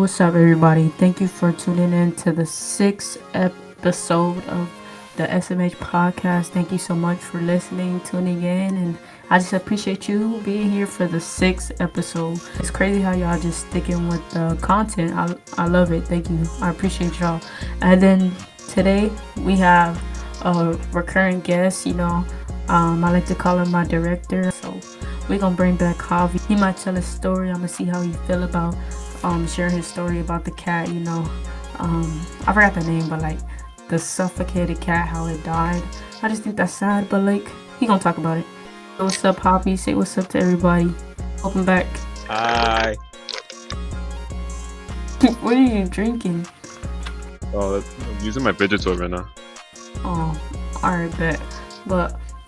what's up, everybody? Thank you for tuning in to the sixth episode of the SMH podcast. Thank you so much for listening, tuning in, and I just appreciate you being here for the sixth episode. It's crazy how y'all just sticking with the content. I love it. Thank you. I appreciate y'all. And then today we have a recurring guest. I like to call him my director. So we're gonna bring back Javi. He might tell his story. I'm gonna see how he feel about sharing his story about the cat. I forgot the name, but like the suffocated cat, how it died. I just think that's sad, but like he gonna talk about it. What's up, Javi? Say what's up to everybody. Welcome back. Hi. What are you drinking? Oh, I'm using my fidget toy right now. Oh, alright, bet.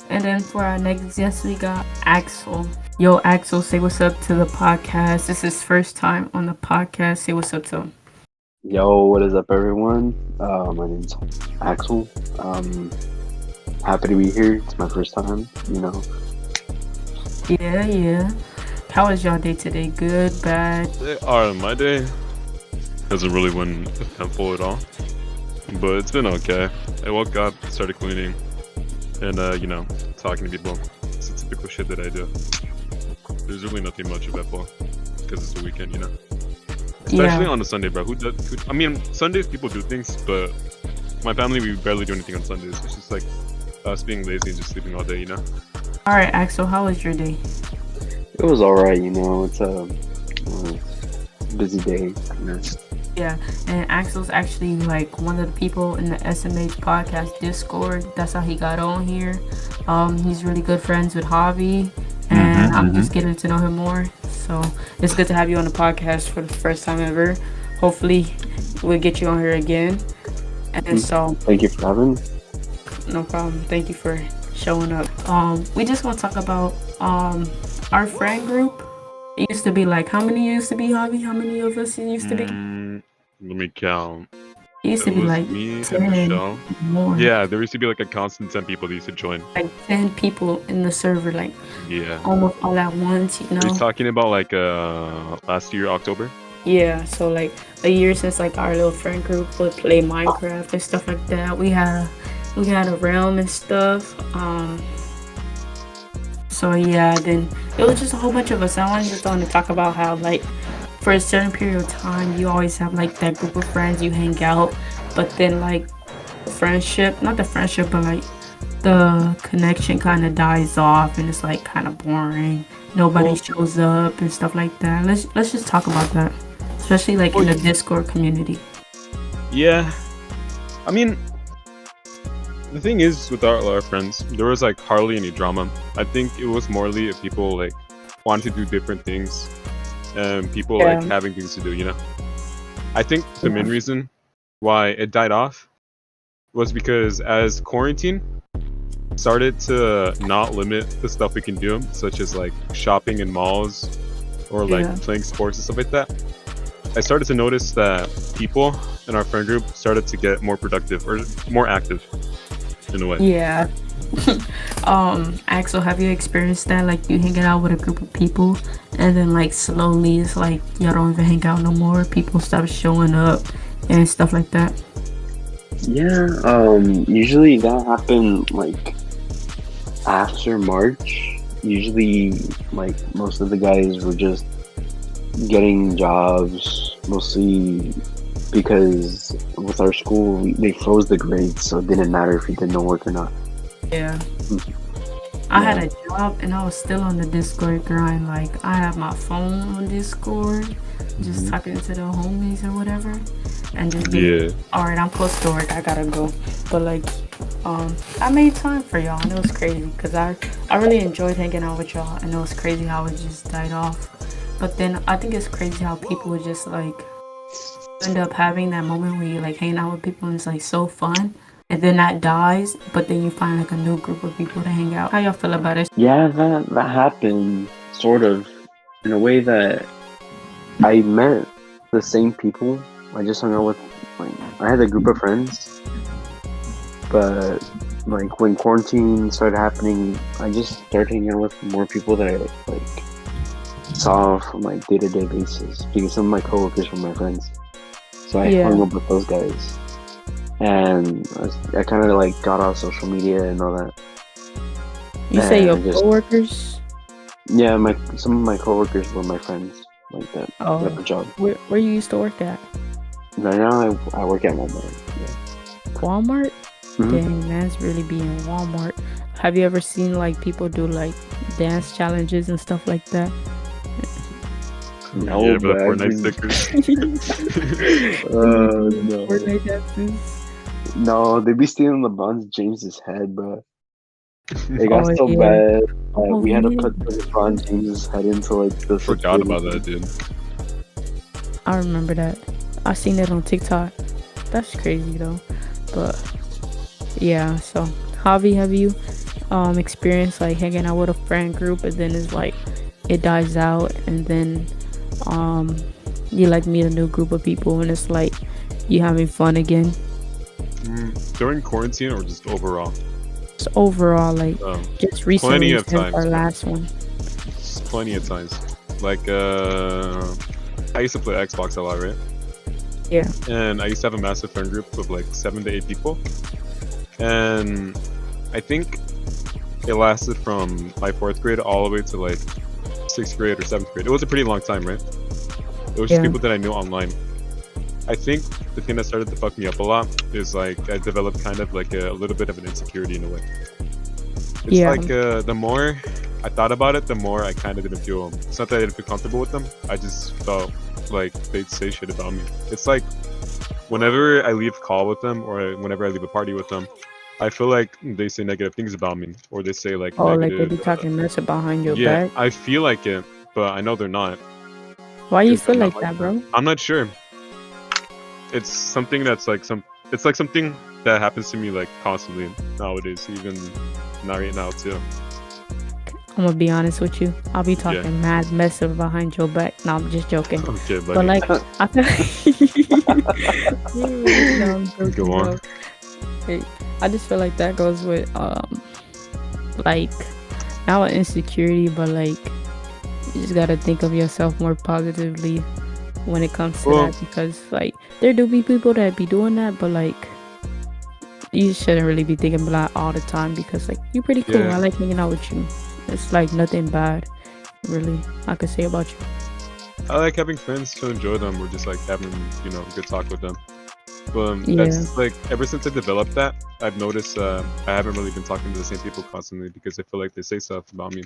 And then for our next guest, we got Axel. Yo, Axel, say what's up to the podcast. This is his first time on the podcast. Say what's up to him. Yo, what is up, everyone? My name's Axel. Happy to be here. It's my first time, Yeah. How was y'all day today? Good, bad? My day hasn't really been eventful at all, but it's been okay. I woke up, started cleaning, and talking to people. It's the typical shit that I do. There's really nothing much eventful because it's the weekend, Especially on a Sunday, bro. Sundays people do things, but my family, we barely do anything on Sundays. It's just like us being lazy and just sleeping all day, Alright, Axel, how was your day? It was alright, It's a busy day, Yeah, and Axel's actually like one of the people in the SMH podcast Discord. That's how he got on here. He's really good friends with Javi, and I'm just getting to know him more. So it's good to have you on the podcast for the first time ever. Hopefully, we'll get you on here again. And so, thank you for having me. No problem. Thank you for showing up. We just want to talk about our friend group. It used to be like, how many used to be, Javi? How many of us it used to be? Let me count. It used to be like me 10 and Michelle. more. Yeah, there used to be like a constant 10 people that used to join. Like 10 people in the server, like almost all at once, You're talking about like last year, October? Yeah, so like a year since like our little friend group would play Minecraft and stuff like that. We had a realm and stuff. So yeah, then it was just a whole bunch of us. I wanted to talk about how like for a certain period of time you always have like that group of friends you hang out, but then like not the friendship, but like the connection kind of dies off and it's like kind of boring. Nobody shows up and stuff like that. Let's just talk about that, especially like in the Discord community. Yeah, I mean, the thing is with our friends, there was like hardly any drama. I think it was morely if people like wanted to do different things and people like having things to do, I think the main reason why it died off was because as quarantine started to not limit the stuff we can do, such as like shopping in malls or like playing sports and stuff like that, I started to notice that people in our friend group started to get more productive or more active in a way. Yeah. Axel, have you experienced that? Like you hanging out with a group of people and then like slowly it's like y'all don't even hang out no more. People stop showing up and stuff like that. Yeah, usually that happened like after March. Usually like most of the guys were just getting jobs, mostly because with our school they froze the grades, so it didn't matter if you did no work or not. Yeah. I had a job and I was still on the Discord grind. Like I have my phone on Discord, just talking to the homies or whatever, and just alright, I'm close to work, I gotta go. But like I made time for y'all and it was crazy because I really enjoyed hanging out with y'all, and it was crazy how it just died off. But then I think it's crazy how people would just like end up having that moment where you're like hanging out with people and it's like so fun, and then that dies, but then you find like a new group of people to hang out. How y'all feel about it? Yeah, that happened sort of in a way that I met the same people. I just hung out with, like, I had a group of friends, but like when quarantine started happening, I just started hanging out with more people that I like saw from like day-to-day basis because some of my coworkers were my friends. So I Yeah. hung up with those guys, and I kind of like got off social media and all that. You say your And just coworkers? yeah, some of my coworkers were my friends like that Oh, at the job. where you used to work at? Right now I work at Walmart. Walmart? Mhm. Dang, man's really be in Walmart. Have you ever seen like people do like dance challenges and stuff like that? No, Yeah, for the but I've Fortnite been- stickers. no. Fortnite dances. No, they be stealing LeBron James's head, bro. It got Oh so yeah. bad that Oh we had to yeah. put LeBron James's head into like the Forgot security. about that, dude. I remember that. I seen it on TikTok. That's crazy though. But yeah, so Javi, have you experienced like hanging out with a friend group and then it's like it dies out and then you like meet a new group of people and it's like you having fun again? During quarantine or just overall? Just overall, like just recently Plenty of since times, our man. last one. Just plenty of times. Like, I used to play Xbox a lot, right? Yeah. And I used to have a massive friend group of like 7 to 8 people. And I think it lasted from my 4th grade all the way to like 6th grade or 7th grade. It was a pretty long time, right? It was just Yeah. people that I knew online. I think the thing that started to fuck me up a lot is like I developed kind of like a little bit of an insecurity in a way. It's Yeah. like the more I thought about it, the more I kind of didn't feel. It's not that I didn't feel comfortable with them. I just felt like they'd say shit about me. It's like whenever I leave call with them or whenever I leave a party with them, I feel like they say negative things about me or they say like Oh, like they negative. be talking mess behind your Yeah, back. I feel like it, but I know they're not. Why you 'Cause feel I'm like not that, bro? I'm not sure. It's something that's like it's like something that happens to me like constantly nowadays, even not right now too. I'm gonna be honest with you. I'll be talking mad mess behind your back. No, I'm just joking. Okay, buddy. But like, I feel no, I'm joking, Go on. bro. Hey, I just feel like that goes with like not an insecurity, but like you just gotta think of yourself more positively when it comes to that because like there do be people that be doing that, but like you shouldn't really be thinking about all the time because like you're pretty cool. Yeah. I like hanging out with you. It's like nothing bad, really, I could say about you. I like having friends to enjoy them or just like having, you know, good talk with them. But Yeah. that's like ever since I developed that, I've noticed I haven't really been talking to the same people constantly because I feel like they say stuff about me.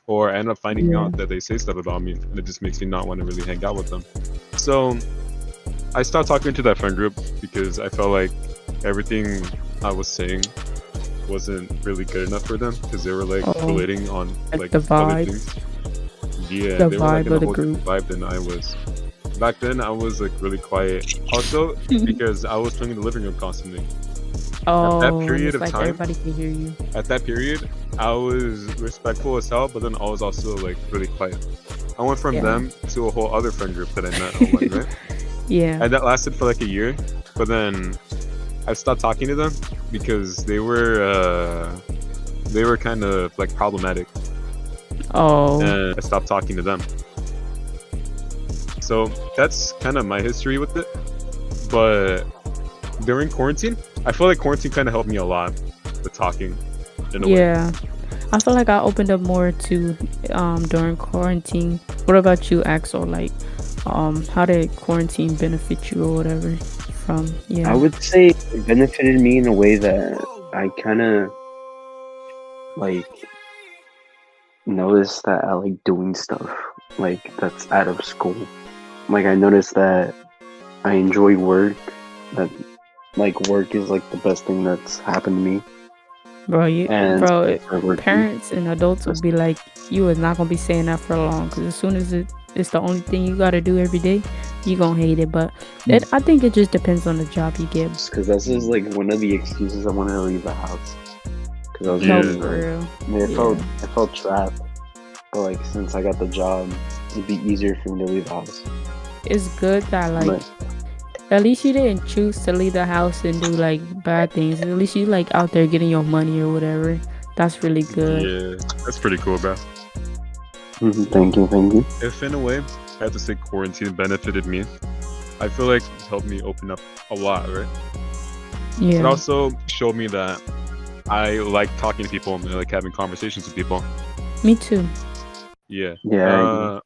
Or I end up finding Yeah. out that they say stuff about me and it just makes me not want to really hang out with them. So I stopped talking to that friend group because I felt like everything I was saying wasn't really good enough for them because they were like relating on like the other vibe. things. Yeah, The they were like vibe in a of the whole different group. vibe than I was. Back then, I was like really quiet. Also, because I was playing in the living room constantly. Oh, that period it's of like time- everybody can hear you. At that period, I was respectful as hell, but then I was also like really quiet. I went from Yeah. them to a whole other friend group that I met online, right? Yeah. And that lasted for like a year, but then I stopped talking to them because they were kind of like problematic, Oh. and I stopped talking to them. So that's kind of my history with it. But during quarantine, I feel like quarantine kind of helped me a lot with talking in a way. Yeah. I feel like I opened up more to during quarantine. What about you, Axel? Like how did quarantine benefit you or whatever from I would say it benefited me in a way that I kind of like noticed that I like doing stuff like that's out of school. Like I noticed that I enjoy work. That like work is like the best thing that's happened to me. Bro, And for working, parents and adults will be like, you is not gonna be saying that for long because as soon as it's the only thing you gotta do every day, you gonna hate it. But I think it just depends on the job you get. because this is like one of the excuses I wanted to leave the house. Because I was Yeah. No, really, for real. I mean, I felt trapped. But like since I got the job, it'd be easier for me to leave the house. It's good that like But at least you didn't choose to leave the house and do like bad things. At least you like out there getting your money or whatever. That's really good. Yeah, that's pretty cool, bro. Thank you, thank you. If in a way I have to say quarantine benefited me, I feel like it helped me open up a lot, right? It Yeah, also showed me that I like talking to people and I like having conversations with people. me too. Yeah. Yeah, I agree.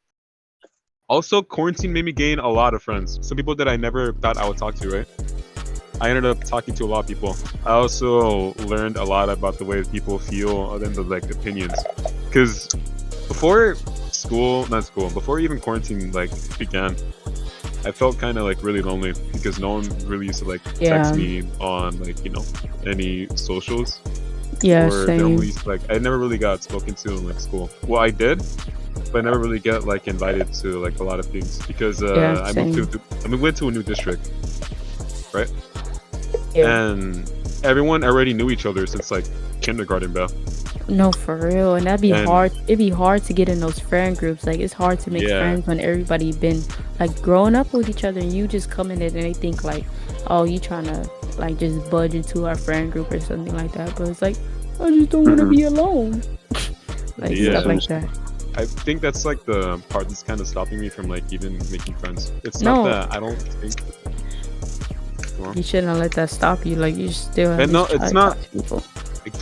Also, quarantine made me gain a lot of friends. Some people that I never thought I would talk to, right? I ended up talking to a lot of people. I also learned a lot about the way people feel and the like opinions. Because before before even quarantine like began, I felt kind of like really lonely because no one really used to like text Yeah, me on like any socials, yeah, or they don't really same. used to, like I never really got spoken to in like school. Well, I did, but I never really get like invited to like a lot of things because Yeah, I same. went to a new district, right? Yeah. And everyone already knew each other since like kindergarten, bro. No, for real, and that'd be And hard. It'd be hard to get in those friend groups. Like it's hard to make yeah, friends when everybody been like growing up with each other, and you just come in it and they think like, oh, you trying to like just budge into our friend group or something like that. But it's like, I just don't want to Mm-hmm. be alone. Like stuff yeah. like that. I think that's like the part that's kind of stopping me from like even making friends. It's not No, that I don't think. Well, you shouldn't let that stop you. Like you still at and no, least try it's to not. talk to people.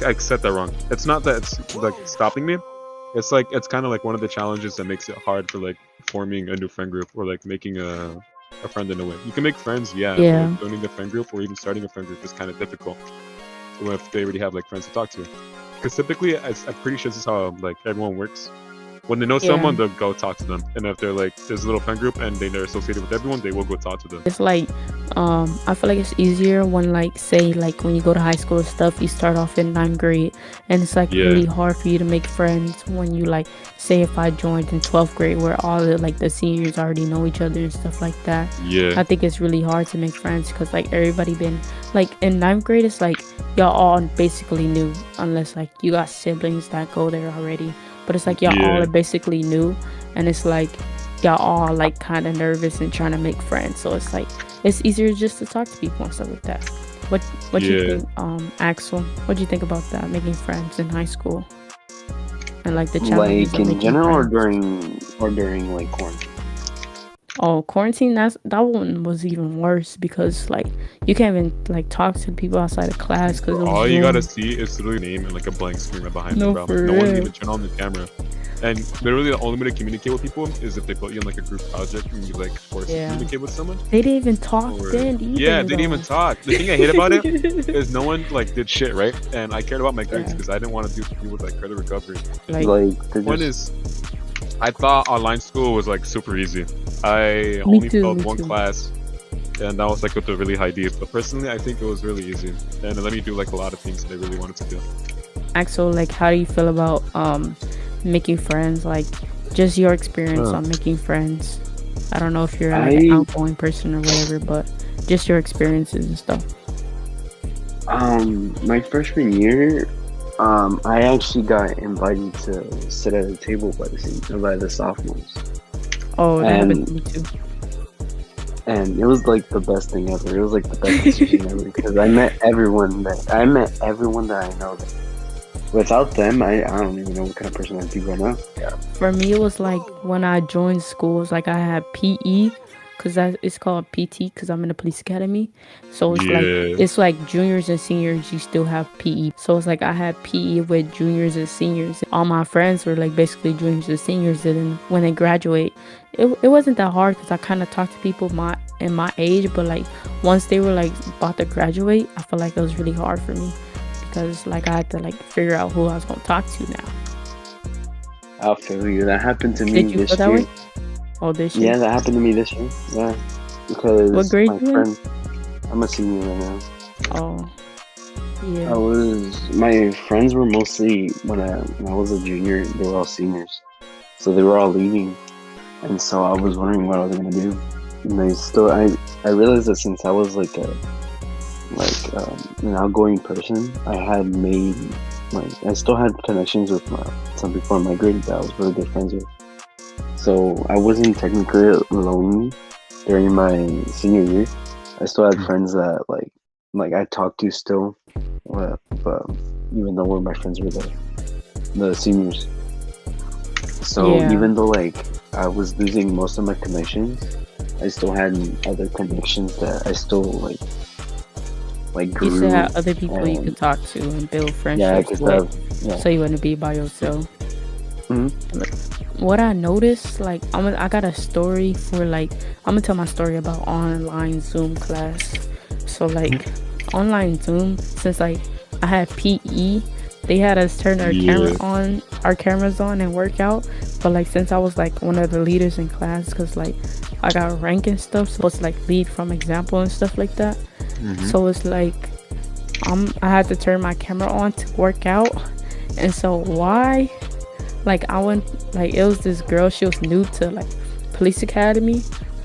I said that wrong. It's not that it's like stopping me. It's like it's kind of like one of the challenges that makes it hard for like forming a new friend group or like making a friend in a way. You can make friends, yeah, but Yeah, like joining a friend group or even starting a friend group is kind of difficult if they already have like friends to talk to. Because typically, I'm pretty sure this is how like everyone works. When they know yeah. someone, they'll go talk to them, and if they're like there's a little friend group and they're associated with everyone, they will go talk to them. It's like I feel like it's easier when like say like when you go to high school and stuff, you start off in ninth grade and it's like Yeah, really hard for you to make friends when you like say if I joined in 12th grade where all the like the seniors already know each other and stuff like that. yeah, I think it's really hard to make friends because like everybody been like in ninth grade it's like y'all all basically new unless like you got siblings that go there already, but it's like y'all all yeah, are basically new, and it's like y'all all like kind of nervous and trying to make friends, so it's like it's easier just to talk to people and stuff like that. What you yeah. think, Axel? What do you think about that, making friends in high school and like the challenges Like of in making general, friends? or during like quarantine. Oh, quarantine, that one was even worse because like you can't even like talk to people outside of class because Bro, it was all you gotta Zoom. see is literally your name and like a blank screen right behind them, No, bro. for No one real. even turn on the camera. And literally the only way to communicate with people is if they put you in like a group project and you like forced to Yeah, communicate with someone. they didn't even talk Or then yeah, either they didn't even though. talk. The thing I hate about it is no one like did shit, right? And I cared about my grades Yeah, because I didn't want to deal with like credit recovery. like Like they're One just is I thought online school was like super easy. I me only too, failed me one too. class and that was like with a really high D. But personally I think it was really easy. And it let me do like a lot of things that I really wanted to do. Axel, like how do you feel about making friends? Like just your experience huh. on making friends. I don't know if you're like an I outgoing person or whatever, but just your experiences and stuff. my freshman year, I actually got invited to sit at a table by the sophomores, Oh, that happened to and me too. it was like the best thing ever. It was like the best decision ever because I met everyone that I know. Without them, I don't even know what kind of person I'd be right now. Yeah. For me, it was like when I joined schools, like I had PE, cause it's called PT, cause I'm in the police academy. So Yeah. it's like juniors and seniors, you still have PE. So it's like I had PE with juniors and seniors. All my friends were like basically juniors and seniors, and then when they graduate, it wasn't that hard, cause I kind of talked to people in my age, but like once they were like about to graduate, I felt like it was really hard for me, because like I had to like figure out who I was gonna talk to now. I'll feel you. That happened to me Did you feel this that year. way? Oh, this year. Yeah, that happened to me this year. Yeah, What because grade my you in? friend, I'm a senior right now. Oh, I yeah. was my friends were mostly when I was a junior. They were all seniors, so they were all leaving, and so I was wondering what I was gonna do. And I realized that since I was like an outgoing person, I had made like I still had connections with some people in my grade that I was really good friends with. So I wasn't technically alone during my senior year. I still had friends that like I talk to still, but even though one of my friends were the seniors. So Yeah. even though like I was losing most of my connections, I still had other connections that I still like You still grew. have other people you could And talk to and build yeah, I friendships could with, have, yeah. so you wouldn't be by yourself. Mhm. What I noticed, like, I got a story for like, I'm gonna tell my story about online Zoom class. So like, online Zoom, since like I had PE, they had us turn Yeah. our cameras on and work out. But like, since I was like one of the leaders in class, because like I got rank and stuff, so it's like lead from example and stuff like that. Mm-hmm. So it's like I had to turn my camera on to work out. And so why? Like I went, like it was this girl, she was new to like police academy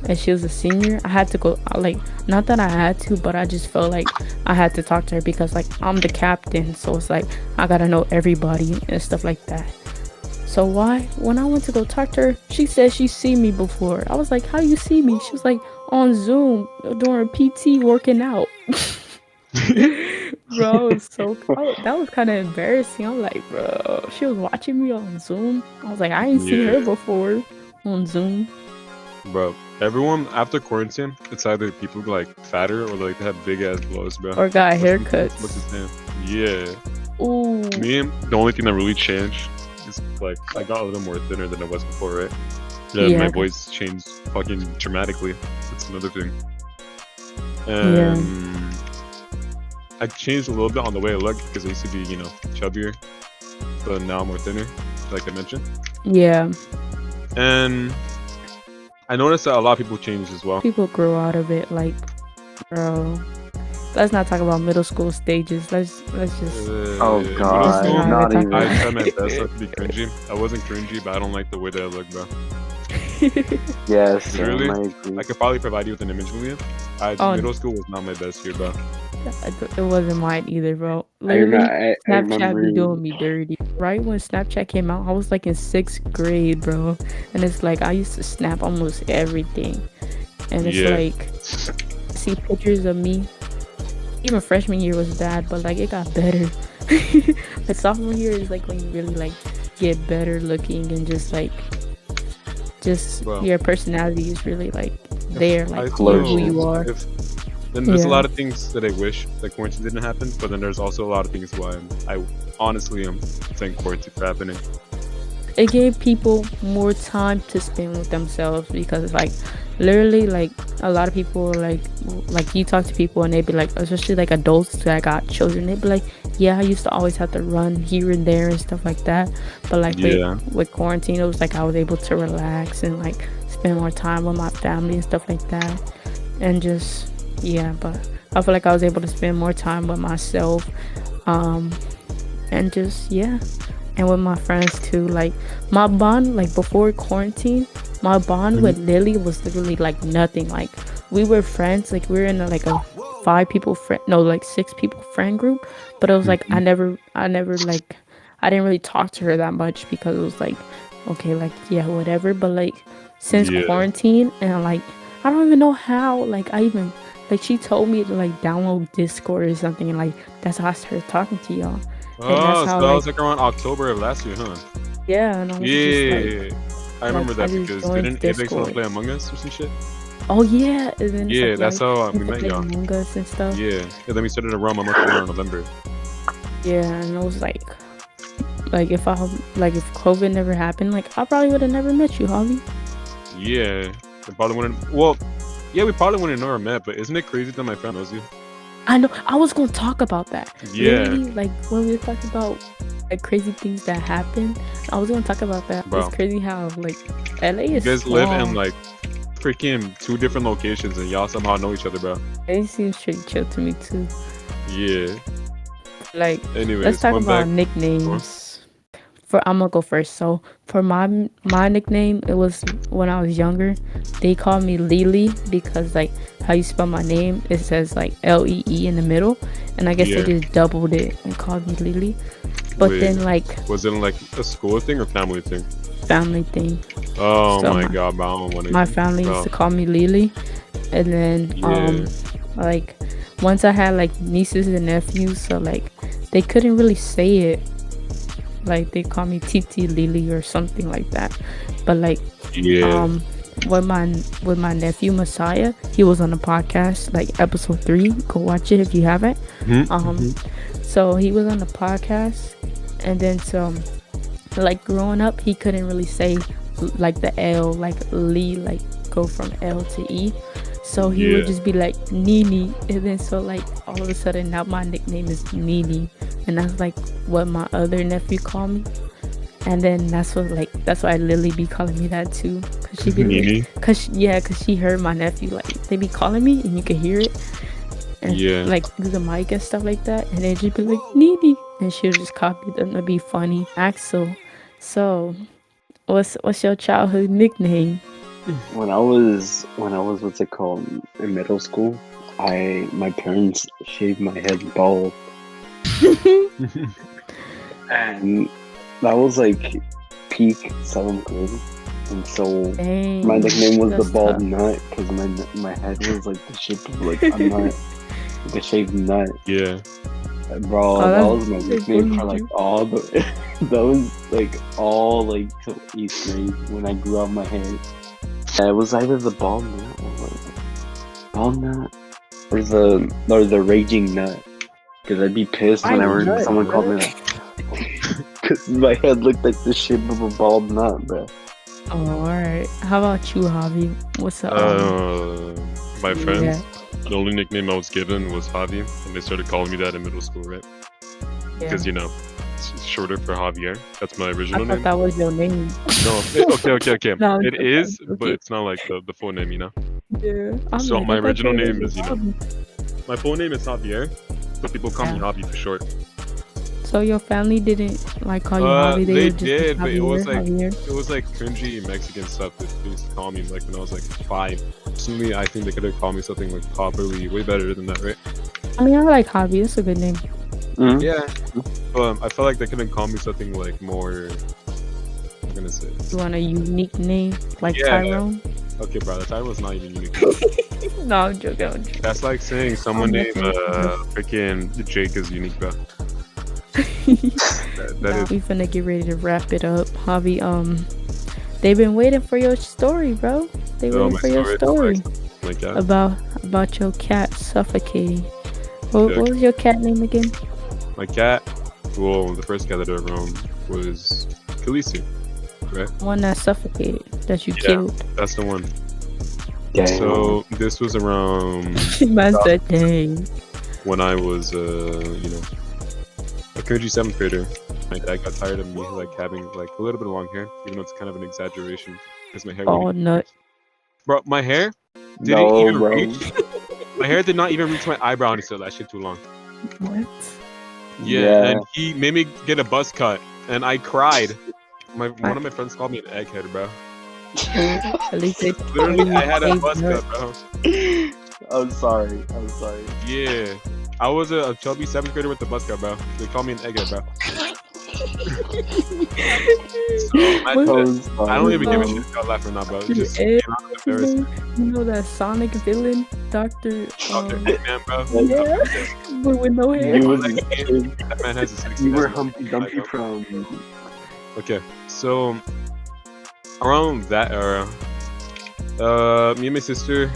and she was a senior. I had to go, like, not that I had to, but I just felt like I had to talk to her because like I'm the captain, so it's like I gotta know everybody and stuff like that. So why, when I went to go talk to her, she said she seen me before. I was like, how you see me? She was like, on Zoom during PT working out. Bro, that was kind of embarrassing. I'm like, bro, she was watching me on Zoom. I was like, I ain't seen her Yeah, before on Zoom. bro. Everyone after quarantine, it's either people like fatter or like they have big ass blows, bro. Or got Most of them look the haircuts. same. Yeah. Ooh, Me, the only thing that really changed is like I got a little more thinner than I was before, right? Yeah, my yeah, voice changed fucking dramatically. That's another thing. yeah, And I changed a little bit on the way I look because I used to be, chubbier, but now I'm more thinner, like I mentioned. yeah. And I noticed that a lot of people changed as well. People grow out of it. Like, bro, let's not talk about middle school stages. Let's just. Oh Middle God, Let's school, not not even talk I even. tried my best not to be cringy. I wasn't cringy, but I don't like the way that I look, bro. Yes, Literally, I agree. I could probably provide you with an image, Julia. Oh, Middle school was not my best year, bro. it wasn't mine either, bro. I remember. Literally, I Snapchat be remember. doing me dirty. Right when Snapchat came out, I was like in 6th grade, bro. And it's like I used to snap almost everything. And it's Yeah. like, see pictures of me. Even freshman year was bad, but like it got better. But sophomore year is like when you really like get better looking and just Bro. your personality is really like there, like I you're who know. you are. Then there's a Yeah. lot of things that I wish that quarantine didn't happen, but then there's also a lot of things why I honestly am thank quarantine for happening. It gave people more time to spend with themselves because like literally like a lot of people like you talk to people and they'd be like, especially like adults that got children, they'd be like, yeah, I used to always have to run here and there and stuff like that, but like Yeah. with quarantine it was like I was able to relax and like spend more time with my family and stuff like that. And just, yeah, but I feel like I was able to spend more time with myself, and just, yeah, and with my friends too. Like my bond, like before quarantine, my bond with Lily was literally like nothing. Like we were friends, like we were in like a 5 people friend, no, like 6 people friend group, but it was like I never like I didn't really talk to her that much because it was like, okay, like, yeah, whatever. But like since Yeah. quarantine, and like I don't even know how, like I even, like she told me to like download Discord or something, and like that's how I started talking to y'all. And that's Oh, how, so that like, was like around October of last year, huh? yeah, and I was just like, Yeah. I remember I that just because joined didn't Apex want to Discord. play Among Us or some shit? Oh yeah, and then it's Yeah, like, that's how you we have to met play y'all. Among Us and stuff. Yeah. And then we started a roam a month later in November. Yeah, and I was like if COVID never happened, like I probably would have never met you, Javi. Yeah. We probably wouldn't. Well, yeah, we probably wouldn't have never met, but isn't it crazy that my friend knows you? I know. I was gonna talk about that. Yeah. Literally, like when we were talking about like crazy things that happen, I was gonna talk about that. Bro. It's crazy how like LA You is guys live in small. like freaking 2 different locations and y'all somehow know each other, bro. It seems pretty chill to me too. Yeah. Like, Anyways, let's talk going about back. nicknames. I'm gonna go first. So for my nickname, it was when I was younger. They called me Lily because like how you spell my name, it says like Lee in the middle, and I guess Yeah. they just doubled it and called me Lily. But Wait, then like was it like a school thing or family thing? family thing, Oh So my god, bro, I don't want to. my family used to call me Lily, and then Yeah. like once I had like nieces and nephews, so like they couldn't really say it. Like they call me Titi Lily or something like that. But like Yeah. with my nephew Messiah, he was on the podcast like episode 3. Go watch it if you haven't. Mm-hmm. So he was on the podcast, and then like growing up, he couldn't really say like the L, like Lee, like go from L to E. So he would just be like Nini, and then so like all of a sudden now my nickname is Nini, and that's like what my other nephew called me. And then that's why Lily be calling me that too, cause she be Nini? like, cause she heard my nephew like they be calling me and you can hear it, and like through the mic and stuff like that, and they just be like Nini, and she'll just copy them to be funny. Axel, so what's your childhood nickname? When I was what's it called, in middle school, my parents shaved my head bald, and that was like peak 7th grade, and so Dang, my nickname was that's the bald tough. nut because my head was like the shape of like a nut, like a shaved nut. Yeah. Bro, Oh, that that's was my nickname for like all the that was like all like till 8th grade when I grew out my hair. Yeah, it was either the bald nut or what was it? Bald nut or the raging nut. Because I'd be pissed Why whenever nut, someone called me bro? that. Because my head looked like the shape of a bald nut, bro. Oh, alright. How about you, Javi? What's up? My friends, Yeah. the only nickname I was given was Javi, and they started calling me that in middle school, right? Because it's shorter for Javier. That's my I original thought name. that was your name. No, okay. No, It is, but okay. it's not like the full name, you know. Yeah. I'm So like, my I thought original your name is, Javi. my full name is Javier, but people call me Javi for short. So your family didn't like call you Javi? They were just did, but it was like Javier. it was like cringy Mexican stuff that they used to call me like when I was like 5. Personally, I think they could have called me something like properly way better than that, right? I mean, I like Javi. That's a good name. Mm-hmm. Yeah. I felt like they could have called me something like more. I'm gonna say. You want a unique name like Yeah. Tyrone? Okay, bro. The title was not even unique. No, I'm joking. That's like saying someone named freaking Jake is unique, bro. That is. We finna get ready to wrap it up, Javi. They've been waiting for your story, bro. They waiting my for your story My cat. about your cat suffocating. What was your cat name again? My cat. Well, the first cat that I ever owned was Khaleesi, right? One that suffocated, that you killed. That's the one. Damn. So this was around Man said, dang. when I was, a cringy 7th grader. My dad got tired of me like having like a little bit of long hair, even though it's kind of an exaggeration because my hair. Oh, nut. Bro, my hair didn't No, even bro. reach. My hair did not even reach my eyebrow, and he said that shit too long. What? Yeah, and he made me get a buzz cut, and I cried. One of my friends called me an egghead, bro. At least they Literally, I had a told buzz you. cut, bro. I'm sorry. Yeah, I was a chubby 7th grader with the buzz cut, bro. They called me an egghead, bro. So, I don't even give a shit if y'all laugh or not, bro. Just embarrassing. You know that Sonic villain, Dr. Dr. Eggman, bro. Yeah, but with no hair. You, That man has a 60. you were Humpty Dumpty from. Okay, so around that era, me and my sister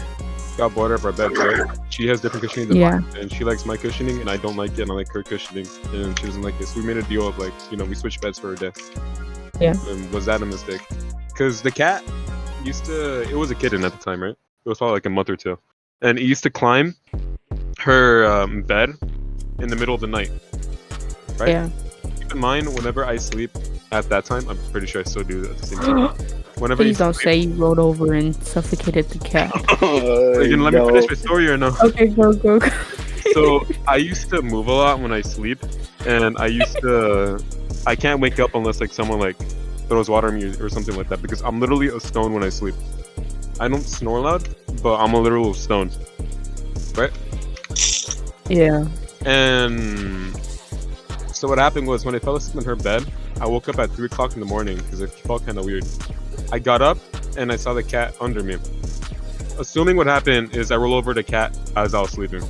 got bored of our bed, right? She has different cushioning than mine, and she likes my cushioning, and I don't like it, and I like her cushioning, and she doesn't like it. So we made a deal of like, we switched beds for a day. Yeah. And was that a mistake? Because the cat it was a kitten at the time, right? It was probably like a month or 2, and it used to climb her bed in the middle of the night, right? Yeah. Keep in mind, whenever I sleep at that time, I'm pretty sure I still do that at the same time. Whenever Please don't say you rolled over and suffocated the cat. Are you gonna let me finish my story or no? Okay, go. So I used to move a lot when I sleep, and I can't wake up unless like someone like throws water at me or something like that, because I'm literally a stone when I sleep. I don't snore loud, but I'm a literal stone, right? Yeah. And so what happened was, when I fell asleep in her bed, I woke up at 3 o'clock in the morning because it felt kind of weird. I got up and I saw the cat under me. Assuming what happened is I roll over the cat as I was sleeping.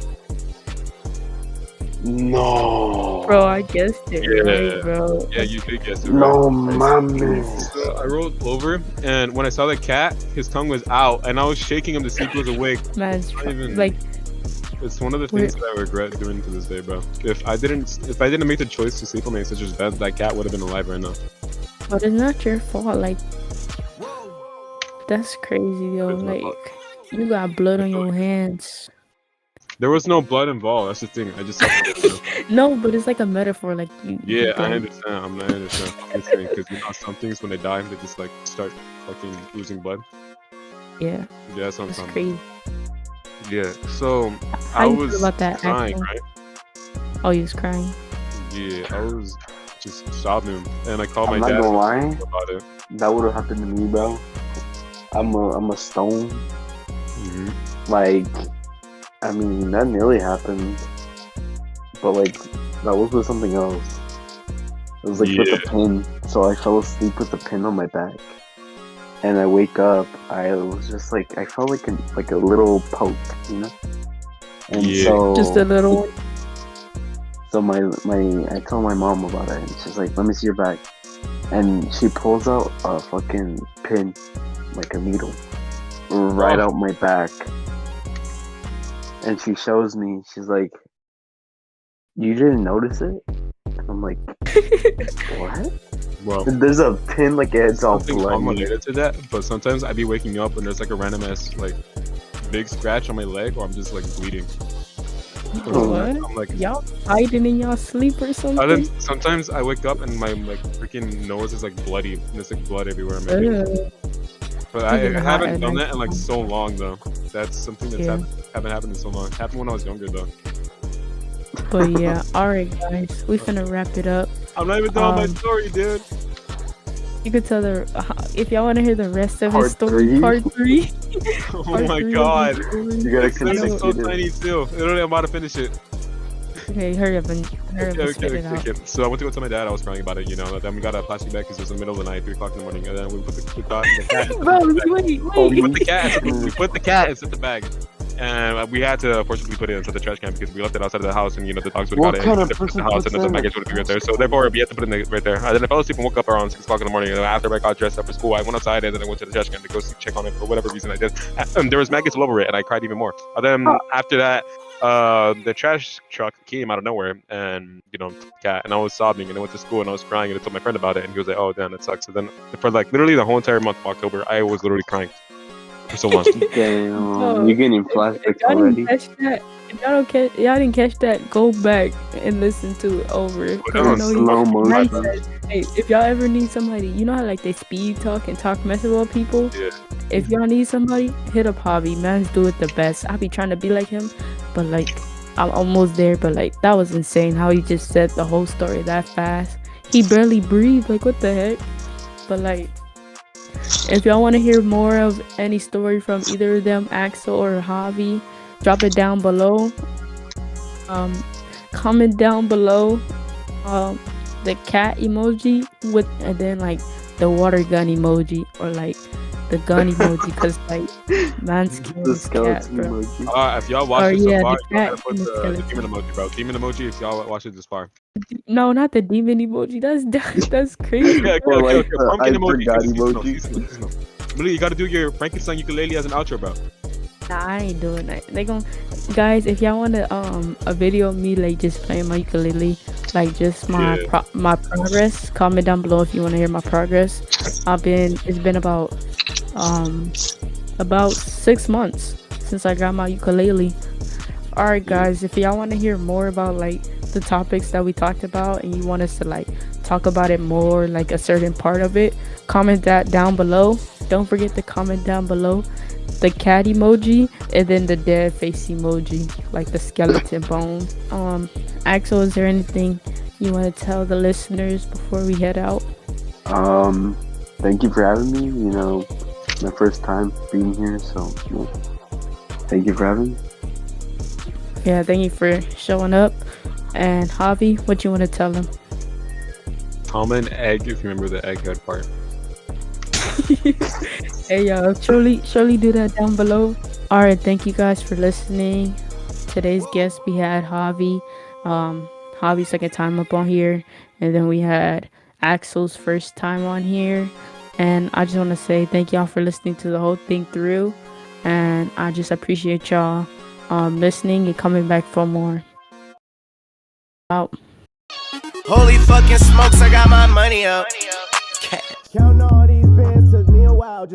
No. Bro, I guessed it right, Yeah. bro. Yeah, you did guess it right. No That's mames. So I rolled over, and when I saw the cat, his tongue was out, and I was shaking him to see if he was awake. man's Not even- like It's one of the things that I regret doing to this day, bro. If I didn't make the choice to sleep on my sister's bed, that cat would have been alive right now. but it's not your fault. Like that's crazy, yo. It's my Like fault. you got blood on your hands. There was no blood involved. That's the thing. I just suffered. No, but it's like a metaphor. Like you. Yeah, I like, understand. I understand what you're saying, because some things when they die, they just like start fucking losing blood. Yeah, Yeah, that's what I'm that's talking crazy. about. Yeah. So How I you was feel about that? crying, Axel? right? Oh, you was crying. Yeah, I was just sobbing, and I called I'm my not dad gonna lie. about it. That would have happened to me, bro. I'm a stone. Mm-hmm. Like, I mean, that nearly happened, but like, that was with something else. It was like with a pin. So I fell asleep with the pin on my back, and I wake up. I was just like, I felt like a little poke, you know. And Yeah. so Just a little one. So I told my mom about it, and she's like, "Let me see your bag," and she pulls out a fucking pin, like a needle, right out my back, and she shows me. She's like, "You didn't notice it?" I'm like, "What?" Well, There's a pin, like it's all something bloody. unrelated to that, but sometimes I'd be waking up and there's like a random ass like big scratch on my leg, or I'm just like bleeding. What? I'm like, Y'all hiding in y'all sleep or something? sometimes I wake up and my like freaking nose is like bloody, and there's like blood everywhere in my face. Ugh. But I Even hot haven't at done night that in like time. so long though. That's something that's Yeah. haven't happened in so long. It happened when I was younger though. But yeah, alright guys, we finna wrap it up. I'm not even done my Um, story, dude. You could tell if y'all want to hear the rest of his Part story, three? part 3. Oh Part my 3 of his god. story. You gotta It's literally so continue. tiny too. Literally, I'm about to finish it. Okay, hurry up and spit it out. Okay. So I went to go tell my dad. I was crying about it, you know. Then we got a plastic bag because it was in the middle of the night, 3 o'clock in the morning. And then we put the cat. Bro, wait. We put the cat inside the bag, and we had to forcibly put it into the trash can because we left it outside of the house, and you know the dogs would What have kind got of it in person the house, puts and then that the in baggage the would be right there. So therefore, we had to put it right there. And then I fell asleep and woke up around 6 o'clock in the morning. And after I got dressed up for school, I went outside and then I went to the trash can to go check on it for whatever reason I did. There was maggots all over it, and I cried even more. And then after that, the trash truck came out of nowhere, and you know, cat, and I was sobbing, and I went to school and I was crying, and I told my friend about it, and he was like, "Oh, damn, that sucks." So then, for like literally the whole entire month of October, I was literally crying for so long. Damn, you're getting flashbacks already. If y'all didn't catch that, go back and listen to it over. 'Cause That I was know slow Mike motion. said, hey, if y'all ever need somebody, you know how like they speed talk and talk mess about people. Yeah. If y'all need somebody, hit up Javi. Man's do it the best. I be trying to be like him, but like I'm almost there. But like that was insane how he just said the whole story that fast. He barely breathed. Like what the heck? But like, if y'all want to hear more of any story from either of them, Axel or Javi, drop it down below. Comment down below the cat emoji with, and then like the water gun emoji, or like the gun emoji, because like man's killing The his cat, skeleton bro. emoji. If y'all watch Or, it so yeah, far, the you gotta cat put and the the skeleton. demon emoji, bro. Demon emoji if y'all watch it this far. No, not the demon emoji. That's crazy. Okay, Or like the pumpkin I emoji. forgot Seasonal. emoji. Really, you gotta do your Frankenstein ukulele as an outro, bro. Nah, I ain't doing that. They gon' guys, if y'all want a video of me like just playing my ukulele, like just my my progress, comment down below if you want to hear my progress. It's been about 6 months since I got my ukulele. Alright guys, if y'all want to hear more about like the topics that we talked about, and you want us to like talk about it more, like a certain part of it, comment that down below. Don't forget to comment down below the cat emoji and then the dead face emoji, like the skeleton bone. Axel, is there anything you want to tell the listeners before we head out? Thank you for having me. You know, my first time being here, so yeah. Thank you for having me. Yeah, thank you for showing up. And Javi, what you want to tell them? Comment egg if you remember the egghead part. Hey y'all, surely do that down below. Alright, thank you guys for listening. Today's guest, we had Javi. Javi's second time up on here, and then we had Axel's first time on here. And I just want to say thank y'all for listening to the whole thing through, and I just appreciate y'all listening and coming back for more. Out. Holy fucking smokes, I got my money up. Counting all these bands took me a while.